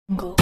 Go.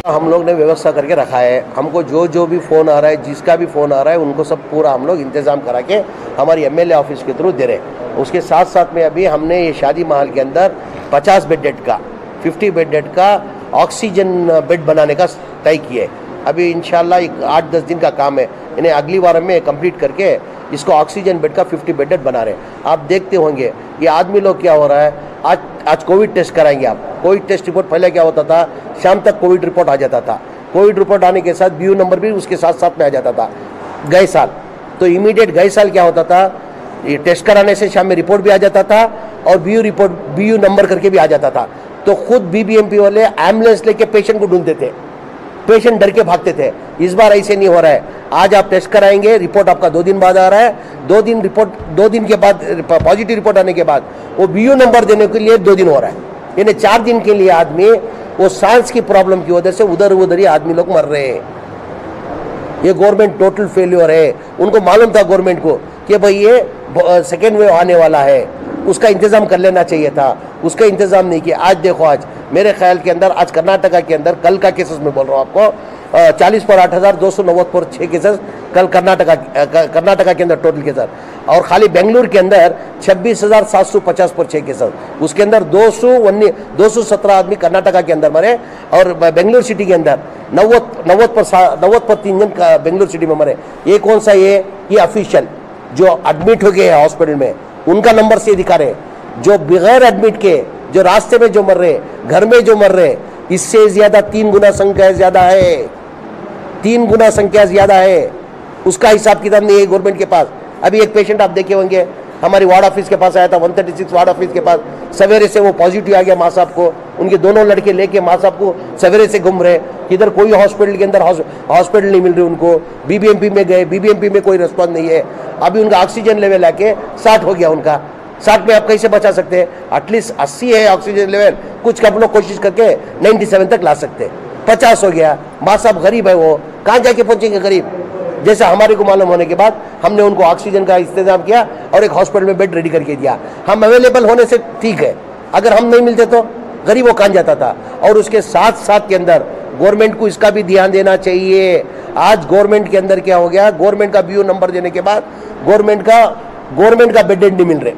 हम लोग ने व्यवस्था करके रखा है। हमको जो भी फ़ोन आ रहा है, जिसका भी फ़ोन आ रहा है, उनको सब पूरा हम लोग इंतज़ाम करा के हमारी एमएलए ऑफिस के थ्रू दे रहे हैं। उसके साथ साथ में अभी हमने ये शादी महल के अंदर 50 बेडेड का 50 बेडेड का ऑक्सीजन बेड बनाने का तय किया है। अभी इंशाल्लाह 8-10 दिन का काम है। इन्हें अगली बार में कंप्लीट करके इसको ऑक्सीजन बेड का 50 बेडेड बना रहे हैं। आप देखते होंगे ये आदमी लोग क्या हो रहा है। आज कोविड टेस्ट कराएंगे आप। कोविड टेस्ट रिपोर्ट पहले क्या होता था, शाम तक कोविड रिपोर्ट आ जाता था। कोविड रिपोर्ट आने के साथ बीयू नंबर भी उसके साथ साथ में आ जाता था। गए साल तो इमीडिएट गए साल क्या होता था, ये टेस्ट कराने से शाम में रिपोर्ट भी आ जाता था और बीयू नंबर करके भी आ जाता था। तो खुद बीबीएमपी वाले एम्बुलेंस लेके पेशेंट को ढूंढते थे, पेशेंट डर के भागते थे। इस बार ऐसे नहीं हो रहा है। आज आप टेस्ट कराएंगे, रिपोर्ट आपका 2 दिन बाद आ रहा है। 2 दिन के बाद पॉजिटिव रिपोर्ट आने के बाद वो बीयू नंबर देने के लिए 2 दिन हो रहा है। यानी 4 दिन के लिए आदमी वो सांस की प्रॉब्लम की वजह से उधर ही आदमी लोग मर रहे हैं। ये गवर्नमेंट टोटल फेल्योर है। उनको मालूम था गवर्नमेंट को कि भाई ये सेकेंड वेव आने वाला है, उसका इंतजाम कर लेना चाहिए था। उसका इंतजाम नहीं किया। आज देखो, आज मेरे ख्याल के अंदर आज कर्नाटका के अंदर कल का केसेस में बोल रहा हूँ आपको, 40 पर 8,290 पर 6 केसेस कल कर्नाटका के अंदर टोटल केसेस। और खाली बेंगलुरु के अंदर 26,750 पर 6 केसेस। उसके अंदर 217 आदमी कर्नाटका के अंदर मरे और बेंगलुरु सिटी के अंदर 90 पर 3 जन बेंगलुरु सिटी में मरे। ये कौन सा, ये ऑफिशियल जो एडमिट हो गए हैं हॉस्पिटल में उनका नंबर से दिखा रहे हैं। जो बगैर एडमिट के, जो रास्ते में जो मर रहे, घर में जो मर रहे, इससे ज्यादा 3 गुना संख्या ज्यादा है। 3 गुना संख्या ज्यादा है। उसका हिसाब किताब नहीं है गवर्नमेंट के पास। अभी एक पेशेंट आप देखे होंगे हमारी वार्ड ऑफिस के पास आया था, 136 वार्ड ऑफिस के पास। सवेरे से वो पॉजिटिव आ गया माँ साहब को। उनके दोनों लड़के लेके माँ साहब को सवेरे से घूम रहे। इधर कोई हॉस्पिटल के अंदर हॉस्पिटल नहीं मिल रही उनको। बीबीएमपी में गए, बीबीएमपी में कोई रिस्पॉन्स नहीं है। अभी उनका ऑक्सीजन लेवल आके 60 हो गया उनका। 60 में आप कैसे बचा सकते हैं? एटलीस्ट 80 है ऑक्सीजन लेवल, कुछ हम लोग कोशिश करके 97 तक ला सकते हैं। 50 हो गया। माँ साहब गरीब है, वो कहाँ जाके पहुंचेंगे गरीब। जैसा हमारे को मालूम होने के बाद हमने उनको ऑक्सीजन का इंतजाम किया और एक हॉस्पिटल में बेड रेडी करके दिया। हम अवेलेबल होने से ठीक है, अगर हम नहीं मिलते तो गरीब वो कहाँ जाता था। और उसके साथ साथ के अंदर गवर्नमेंट को इसका भी ध्यान देना चाहिए। आज गवर्नमेंट के अंदर क्या हो गया, गवर्नमेंट का बीयू नंबर देने के बाद गवर्नमेंट का बेड नहीं मिल रहे।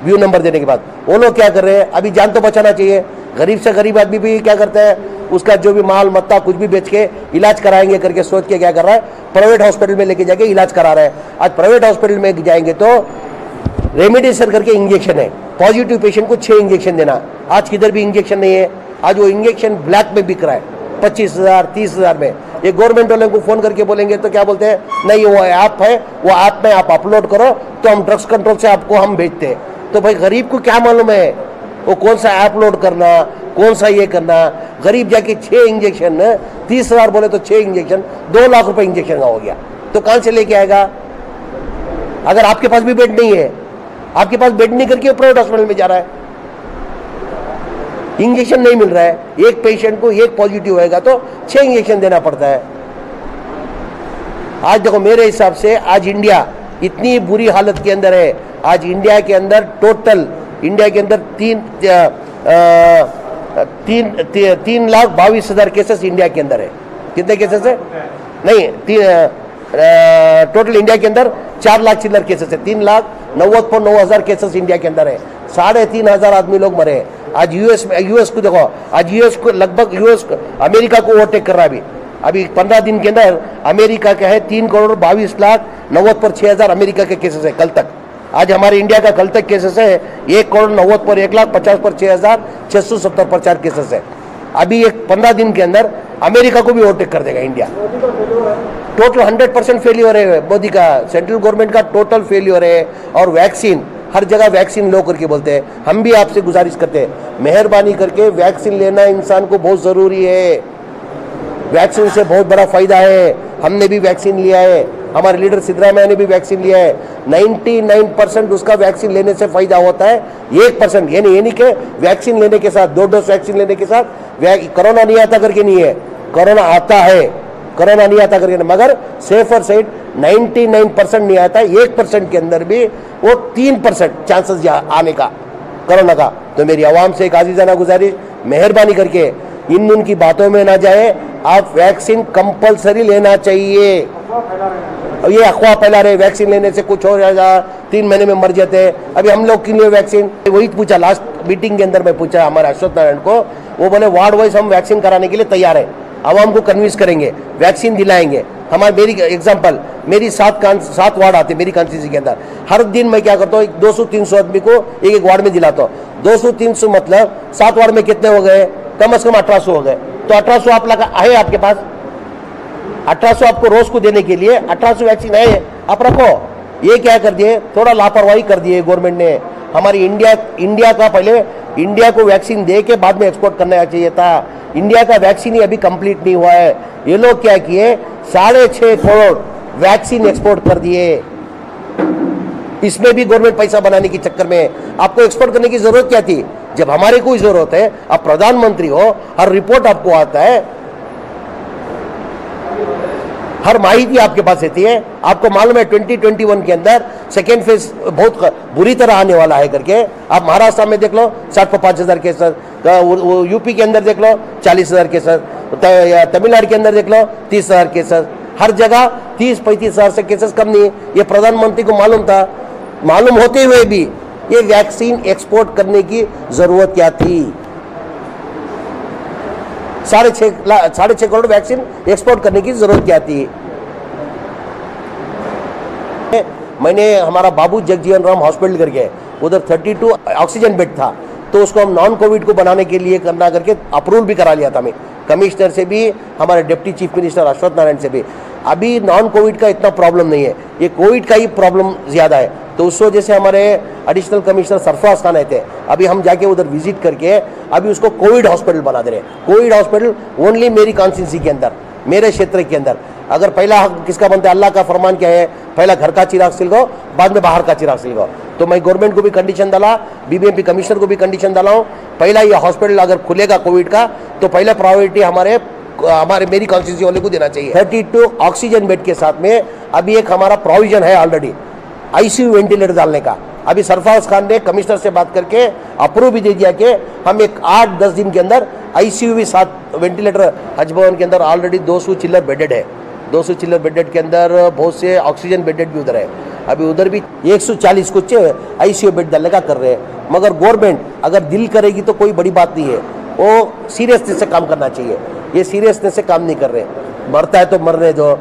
बीयू नंबर देने के बाद वो लोग क्या कर रहे हैं, अभी जान तो बचाना चाहिए। गरीब से गरीब आदमी भी क्या करता है, उसका जो भी माल मत्ता कुछ भी बेच के इलाज कराएंगे करके सोच के क्या कर रहा है, प्राइवेट हॉस्पिटल में लेके जाके इलाज करा रहा है। आज प्राइवेट हॉस्पिटल में जाएंगे तो रेमडेसिविर करके इंजेक्शन है, पॉजिटिव पेशेंट को 6 इंजेक्शन देना। आज किधर भी इंजेक्शन नहीं है। आज वो इंजेक्शन ब्लैक में बिक रहा है 25,000 30,000 में। ये गवर्नमेंट वाले को फ़ोन करके बोलेंगे तो क्या बोलते हैं, नहीं वो ऐप है, वो ऐप में आप अपलोड करो तो हम ड्रग्स कंट्रोल से आपको हम भेजते हैं। तो भाई गरीब को क्या मालूम है वो कौन सा ऐप लोड करना, कौन सा ये करना। गरीब जाके 6 इंजेक्शन 30,000 बोले तो 6 इंजेक्शन 2 लाख रुपए इंजेक्शन का हो गया, तो कहाँ से लेके आएगा? अगर आपके पास भी बेड नहीं है, आपके पास बेड नहीं करके प्राइवेट हॉस्पिटल में जा रहा है, इंजेक्शन नहीं मिल रहा है, एक पेशेंट को एक पॉजिटिव होएगा तो 6 इंजेक्शन देना पड़ता है। आज देखो मेरे हिसाब से आज इंडिया इतनी बुरी हालत के अंदर है। आज इंडिया के अंदर टोटल इंडिया के अंदर 3,22,000 केसेस इंडिया के अंदर है। कितने केसेस है? नहीं, टोटल इंडिया के अंदर 4 लाख चिल्लर केसेस है। 3,90,900 केसेस इंडिया के अंदर है। 3,500 आदमी लोग मरे हैं। आज यूएस को देखो, आज यूएस को लगभग अमेरिका को ओवरटेक कर रहा है। अभी 15 दिन के अंदर अमेरिका का है 3,22,90,600 अमेरिका के केसेस है कल तक। आज हमारे इंडिया का कल तक केसेस है 1,90,1,50,50,670 पर 4 केसेस है। अभी एक 15 दिन के अंदर अमेरिका को भी ओवरटेक कर देगा इंडिया। टोटल 100% फेल्योर है मोदी का, सेंट्रल गवर्नमेंट का टोटल फेल्योर है। और वैक्सीन हर जगह वैक्सीन लो करके बोलते हैं। हम भी आपसे गुजारिश करते हैं, मेहरबानी करके वैक्सीन लेना इंसान को बहुत ज़रूरी है। वैक्सीन से बहुत बड़ा फायदा है। हमने भी वैक्सीन लिया है, हमारे लीडर सिद्धरामैया ने भी वैक्सीन लिया है। 99% उसका वैक्सीन लेने से फायदा होता है। 1% ये नहीं कि वैक्सीन लेने के साथ 2 डोज वैक्सीन लेने के साथ कोरोना नहीं आता करके नहीं है, कोरोना आता है, कोरोना नहीं आता करके, मगर सेफर साइड 99% नहीं आता। 1% के अंदर भी वो 3% चांसेस आने का कोरोना का। तो मेरी आवाम से एक आजीजाना गुजारिश, मेहरबानी करके इन उनकी बातों में ना जाए, आप वैक्सीन कंपलसरी लेना चाहिए। ये अफवाह फैला रहे वैक्सीन लेने से कुछ हो जाएगा, 3 महीने में मर जाते हैं। अभी हम लोग के लिए वैक्सीन वही पूछा, लास्ट मीटिंग के अंदर मैं पूछा हमारे अश्वत्थ नारायण को, वो बोले वार्ड वाइज हम वैक्सीन कराने के लिए तैयार है, आवाम को कन्विंस करेंगे, वैक्सीन दिलाएंगे। मेरी एग्जाम्पल, मेरी 7 वार्ड आते मेरी कॉन्स्टिट्यूंसी के अंदर। हर दिन मैं क्या करता हूँ 200-300 आदमी को एक वार्ड में दिलाता हूँ। 200-300 मतलब 7 वार्ड में कितने हो गए? कम से कम 1800 हो गए। तो 1800 आप लगा है आपके पास, 1800 आपको रोज को देने के लिए 1800 वैक्सीन है, आप रखो। ये क्या कर दिए, थोड़ा लापरवाही कर दिए गवर्नमेंट ने। हमारी इंडिया का पहले इंडिया को वैक्सीन दे के बाद में एक्सपोर्ट करना चाहिए था। इंडिया का वैक्सीन ही अभी कंप्लीट नहीं हुआ है। ये लोग क्या किए, 6.5 करोड़ वैक्सीन एक्सपोर्ट कर दिए। इसमें भी गवर्नमेंट पैसा बनाने के चक्कर में। आपको एक्सपोर्ट करने की जरूरत क्या थी? जब हमारे को जरूरत है, आप प्रधानमंत्री हो, हर रिपोर्ट आपको आता है, हर माहिती आपके पास रहती है। आपको मालूम है 2021 के अंदर सेकेंड फेज बहुत बुरी तरह आने वाला है करके। आप महाराष्ट्र में देख लो 60-5,000 केसेस, यूपी के अंदर देख लो 40,000 केसेस, तमिलनाडु के अंदर देख लो 30,000 केसेस। हर जगह 30-35,000 से केसेस कम नहीं। ये प्रधानमंत्री को मालूम था। मालूम होते हुए भी ये वैक्सीन एक्सपोर्ट करने की जरूरत क्या थी? 6.5 करोड़ वैक्सीन एक्सपोर्ट करने की जरूरत क्या थी? मैंने हमारा बाबू जगजीवन राम हॉस्पिटल करके उधर 32 ऑक्सीजन बेड था, तो उसको हम नॉन कोविड को बनाने के लिए करना करके अप्रूवल भी करा लिया था मैं, कमिश्नर से भी, हमारे डिप्टी चीफ मिनिस्टर अश्वत्थ नारायण से भी। अभी नॉन कोविड का इतना प्रॉब्लम नहीं है, ये कोविड का ही प्रॉब्लम ज़्यादा है। तो उस वजह से हमारे एडिशनल कमिश्नर सरफराज खान आए थे, अभी हम जाके उधर विजिट करके अभी उसको कोविड हॉस्पिटल बना दे रहे हैं। कोविड हॉस्पिटल ओनली मेरी कॉन्स्टिट्यूंसी के अंदर, मेरे क्षेत्र के अंदर। अगर पहला हक किसका बनता है? अल्लाह का फरमान क्या है? पहला घर का चिराग सिलगाओ, बाद में बाहर का चिराग सिलगाओ। तो मैं गवर्नमेंट को भी कंडीशन डाला, बीबीएमपी कमिश्नर को भी कंडीशन डाला हूँ, पहला ये हॉस्पिटल अगर खुलेगा कोविड का तो पहला प्रायोरिटी हमारे मेरी कॉन्स्टिट्यूंसी वाले को देना चाहिए। 32 ऑक्सीजन बेड के साथ में अभी एक हमारा प्रोविजन है ऑलरेडी आईसीयू वेंटिलेटर डालने का। अभी सरफराज खान ने कमिश्नर से बात करके अप्रूव भी दे दिया कि हम एक 8-10 दिन के अंदर आईसीयू भी 7 वेंटिलेटर, हज भवन के अंदर ऑलरेडी 200 चिल्लर बेडेड है। 200 चिल्लर बेडेड के अंदर बहुत से ऑक्सीजन बेडेड भी उधर है। अभी उधर भी 140 कुछ आईसीयू बेड डालने का कर रहे हैं। मगर गवर्नमेंट अगर दिल करेगी तो कोई बड़ी बात नहीं है, वो सीरियसनेस से काम करना चाहिए। ये सीरियसनेस से काम नहीं कर रहे, मरता है तो मरने दो,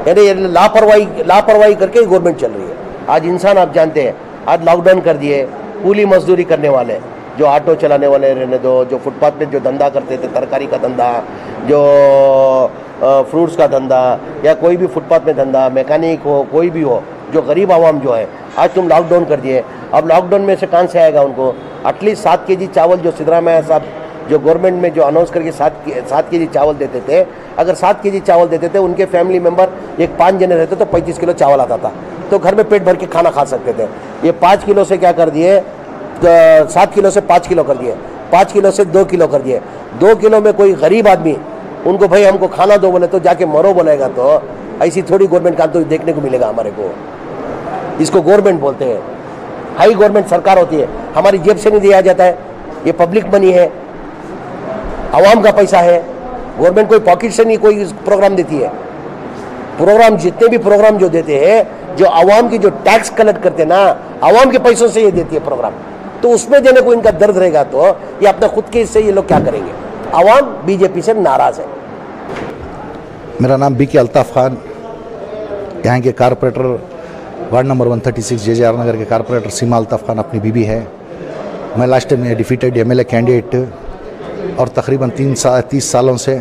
यानी लापरवाही करके गवर्नमेंट चल रही है। आज इंसान आप जानते हैं, आज लॉकडाउन कर दिए, कूली मजदूरी करने वाले जो ऑटो चलाने वाले रहने दो, जो फुटपाथ पे जो धंधा करते थे, तरकारी का धंधा, जो फ्रूट्स का धंधा, या कोई भी फुटपाथ में धंधा, मैकेनिक हो, कोई भी हो, जो गरीब आवाम जो है, आज तुम लॉकडाउन कर दिए। अब लॉकडाउन में से कहाँ से आएगा उनको? एटलीस्ट 7 kg चावल जो सिद्धरामैया साहब जो गवर्नमेंट में जो अनाउंस करके 7 kg चावल देते थे, अगर 7 kg चावल देते थे, उनके फैमिली मेंबर एक 5 जने रहते तो 35 किलो चावल आता था, तो घर में पेट भर के खाना खा सकते थे। ये 5 किलो से क्या कर दिए, 7 किलो से 5 किलो कर दिए, 5 किलो से 2 किलो कर दिए। 2 किलो में कोई गरीब आदमी उनको भाई हमको खाना दो बोले तो जाके मरो बोलेगा, तो ऐसी थोड़ी गवर्नमेंट काम तो देखने को मिलेगा हमारे को। इसको गवर्नमेंट बोलते हैं, हाई गवर्नमेंट सरकार होती है, हमारी जेब से नहीं दिया जाता है, ये पब्लिक मनी है, आवाम का पैसा है। गवर्नमेंट कोई पॉकेट से नहीं कोई प्रोग्राम देती है। प्रोग्राम जितने भी प्रोग्राम जो देते हैं, जो आवाम की जो टैक्स कलेक्ट करते हैं ना, आवाम के पैसों से ये देती है प्रोग्राम, तो उसमें देने को इनका दर्द रहेगा तो ये अपना खुद के इससे ये लोग क्या करेंगे? आवाम बीजेपी से नाराज है। मेरा नाम BK अल्ताफ खान, यहाँ के कारपोरेटर, वार्ड नंबर 136 JJR नगर के कारपोरेटर सीमा अल्ताफ खान अपनी बीबी है। मैं लास्ट टाइम में डिफीटेड MLA कैंडिडेट और तकरीबन 30 सालों से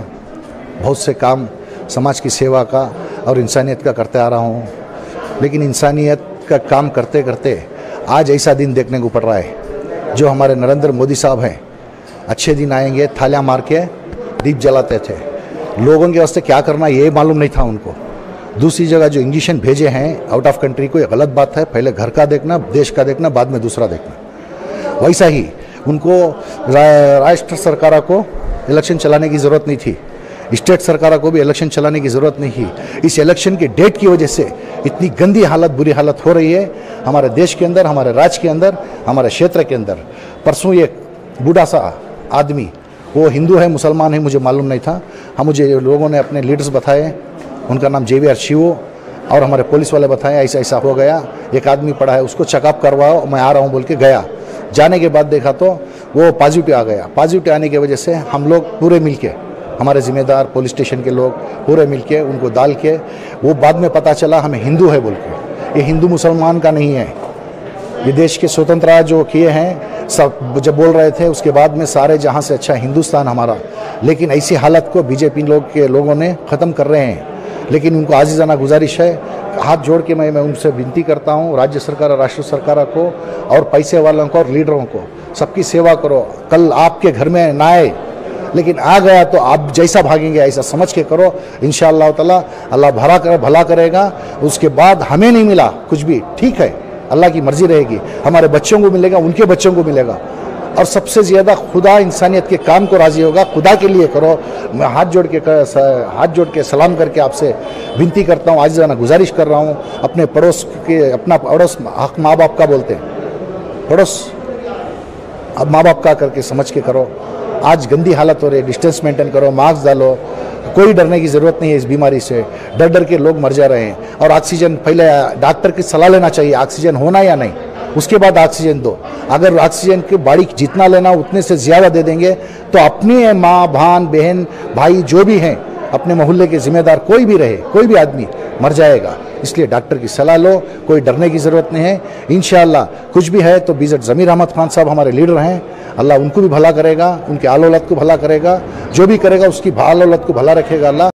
बहुत से काम समाज की सेवा का और इंसानियत का करते आ रहा हूँ। लेकिन इंसानियत का काम करते करते आज ऐसा दिन देखने को पड़ रहा है, जो हमारे नरेंद्र मोदी साहब हैं, अच्छे दिन आएंगे थालियां मार के दीप जलाते थे, लोगों के वास्ते क्या करना ये मालूम नहीं था उनको। दूसरी जगह जो इंजेक्शन भेजे हैं आउट ऑफ कंट्री को, ये गलत बात है। पहले घर का देखना, देश का देखना, बाद में दूसरा देखना। वैसा ही उनको राष्ट्र सरकारों को इलेक्शन चलाने की ज़रूरत नहीं थी, स्टेट सरकारों को भी इलेक्शन चलाने की ज़रूरत नहीं थी। इस इलेक्शन के डेट की वजह से इतनी गंदी हालत, बुरी हालत हो रही है हमारे देश के अंदर, हमारे राज्य के अंदर, हमारे क्षेत्र के अंदर। परसों ये बूढ़ा सा आदमी, वो हिंदू है मुसलमान है मुझे मालूम नहीं था, हम मुझे लोगों ने अपने लीडर्स बताए, उनका नाम JVR शिवो, और हमारे पुलिस वाले बताए ऐसा ऐसा हो गया, एक आदमी पड़ा है उसको चेकअप करवाओ, मैं आ रहा हूँ बोल के गया। जाने के बाद देखा तो वो पॉजिटिव आ गया। पॉजिटिव आने की वजह से हम लोग पूरे मिलके, हमारे ज़िम्मेदार पुलिस स्टेशन के लोग पूरे मिलके उनको डाल के, वो बाद में पता चला हमें हिंदू है बोल के। ये हिंदू मुसलमान का नहीं है, ये देश के स्वतंत्रता जो किए हैं सब जब बोल रहे थे, उसके बाद में सारे जहाँ से अच्छा हिंदुस्तान हमारा। लेकिन ऐसी हालत को बीजेपी लोगों ने ख़त्म कर रहे हैं। लेकिन उनको आजीज़ाना गुजारिश है, हाथ जोड़ के मैं उनसे विनती करता हूँ, राज्य सरकार और राष्ट्र सरकार को और पैसे वालों को और लीडरों को, सबकी सेवा करो। कल आपके घर में ना आए, लेकिन आ गया तो आप जैसा भागेंगे ऐसा समझ के करो। इंशाअल्लाह ताला अल्लाह भला करेगा। उसके बाद हमें नहीं मिला कुछ भी, ठीक है, अल्लाह की मर्जी रहेगी, हमारे बच्चों को मिलेगा, उनके बच्चों को मिलेगा। और सबसे ज़्यादा खुदा इंसानियत के काम को राज़ी होगा, खुदा के लिए करो। मैं हाथ जोड़ के सलाम करके आपसे विनती करता हूँ, आजिज़ाना गुजारिश कर रहा हूँ। अपने पड़ोस के, अपना पड़ोस हक माँ बाप का बोलते हैं, पड़ोस अब माँ बाप का करके समझ के करो। आज गंदी हालत हो रही है, डिस्टेंस मेंटेन करो, मास्क डालो, कोई डरने की ज़रूरत नहीं है इस बीमारी से। डर डर के लोग मर जा रहे हैं। और ऑक्सीजन पहले डॉक्टर की सलाह लेना चाहिए, ऑक्सीजन होना या नहीं, उसके बाद ऑक्सीजन दो। अगर ऑक्सीजन की बाड़ी जितना लेना उतने से ज़्यादा दे देंगे तो अपनी माँ भान बहन भाई जो भी हैं, अपने मोहल्ले के जिम्मेदार कोई भी रहे, कोई भी आदमी मर जाएगा। इसलिए डॉक्टर की सलाह लो, कोई डरने की ज़रूरत नहीं है। इंशाअल्लाह कुछ भी है तो BZ ज़मीर अहमद खान साहब हमारे लीडर हैं, अल्लाह उनको भी भला करेगा, उनके आल औलाद को भला करेगा, जो भी करेगा उसकी आल औलाद को भला रखेगा अल्लाह।